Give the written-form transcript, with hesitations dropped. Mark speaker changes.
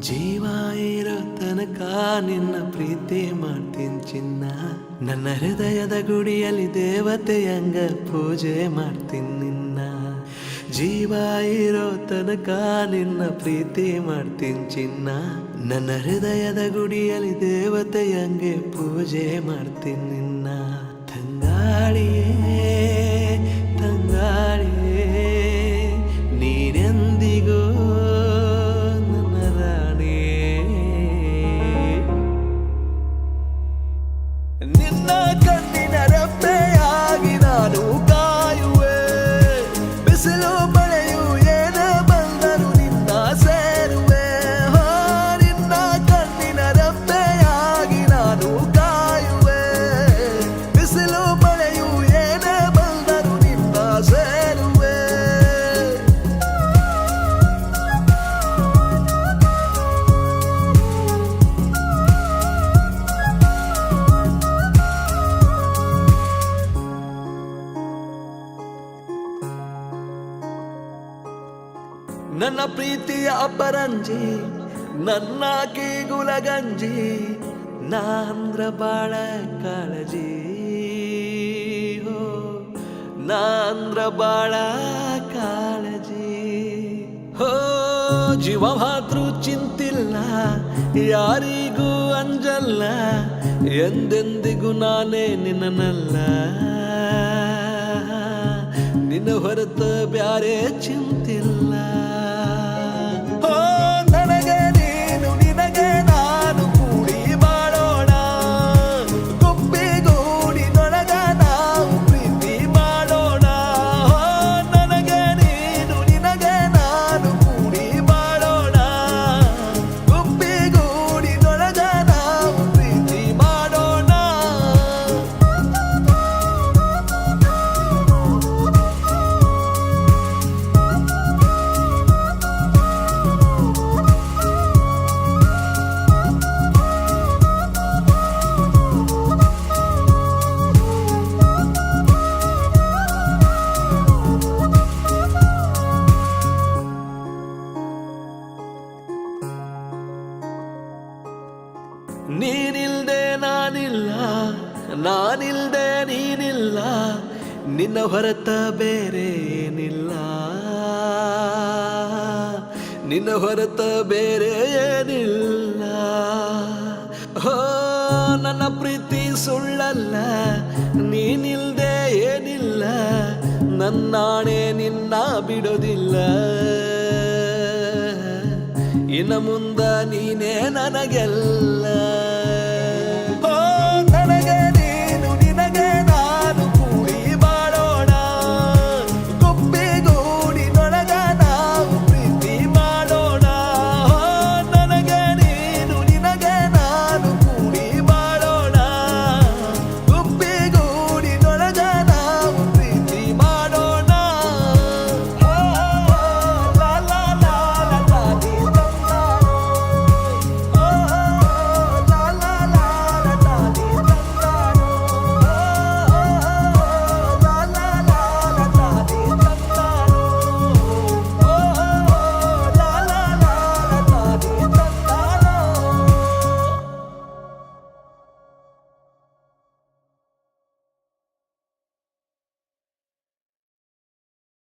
Speaker 1: ಜೀವ ಇರೋ ತನಕ ನಿನ್ನ ಪ್ರೀತಿ ಮಾಡ್ತೀನಿ ಚಿನ್ನ. ನನ್ನ ಹೃದಯದ ಗುಡಿಯಲ್ಲಿ ದೇವತೆಯಂಗ ಪೂಜೆ ಮಾಡ್ತೀನಿ ನಿನ್ನ. ಜೀವ ಇರೋ ತನಕ ನಿನ್ನ ಪ್ರೀತಿ ಮಾಡ್ತೀನಿ ಚಿನ್ನ. ನನ್ನ ಹೃದಯದ ಗುಡಿಯಲ್ಲಿ ದೇವತೆಯಂಗೆ ಪೂಜೆ ಮಾಡ್ತೀನಿ ನಿನ್ನ. ತಂಗಾಳಿಯೇ ತಂಗಾಳಿಯೇ ನೀನೆಂದಿಗೂ ನಿನ್ನ ಕಣ್ಣಿನ ರೆಪ್ಪೆಯಾಗಿ ನಾನು ಕಾಯುವೆ. ಬಿಸಿಲು ಮಳೆಯು ಏನೇ ಬಂದರು ನಿನ್ನ ಸೇರುವೆ. ನಿನ್ನ ಕಣ್ಣಿನ ರೆಪ್ಪೆಯಾಗಿ ನಾನು ಕಾಯುವೆ. ಬಿಸಿಲು ಮಳೆಯು ಏನೇ ಬಂದರು ನಿನ್ನ ಸೇರುವೆ. ನನ್ನ ಪ್ರೀತಿಯ ಅಪರಂಜಿ ನನ್ನ ಕೀಗುಲಗಂಜಿ ನಾಂದ್ರ ಬಾಳ ಕಾಳಜಿ. ನಾಂದ್ರ ಬಾಳ ಕಾಳಜಿ. ಜೀವ ಮಾತ್ರ ಚಿಂತಿಲ್ಲ ಯಾರಿಗೂ ಅಂಜಲ್ಲ. ಎಂದೆಂದಿಗೂ ನಾನೇ ನಿನ್ನನಲ್ಲ. ನಿನ್ನ ಹೊರತ ಬ್ಯಾರೆ ಚಿಂತಿಲ್ಲ. ನನಗೆ ನೀನು ನಿನಗೆ ನಾನು ಕೂಡಿ ಮಾಡೋಣ. ಗುಬ್ಬಿಗೂಡಿನೊಳಗ ನಾವು ಪ್ರೀತಿ ಮಾಡೋಣ. ನನಗೆ ನೀನು ನಿನಗೆ ನಾನು ಕೂಡಿ ಮಾಡೋಣ. ಗುಬ್ಬಿಗೂಡಿನೊಳಗ ನಾವು ಪ್ರೀತಿ ಮಾಡೋಣ. ನೀನಿಲ್ದೆ ನಾನಿಲ್ಲ, ನಾನಿಲ್ದೆ ನೀನಿಲ್ಲ. ನಿನ್ನ ಹೊರತ ಬೇರೆ ಏನಿಲ್ಲ. ನಿನ್ನ ಹೊರತ ಬೇರೆ ಏನಿಲ್ಲ. ನನ್ನ ಪ್ರೀತಿ ಸುಳ್ಳಲ್ಲ, ನೀನಿಲ್ದೆ ಏನಿಲ್ಲ. ನನ್ನಾಣೆ ನಿನ್ನ ಬಿಡೋದಿಲ್ಲ. ಇನ್ನು ಮುಂದ ನೀನೇ ನನಗೆಲ್ಲ.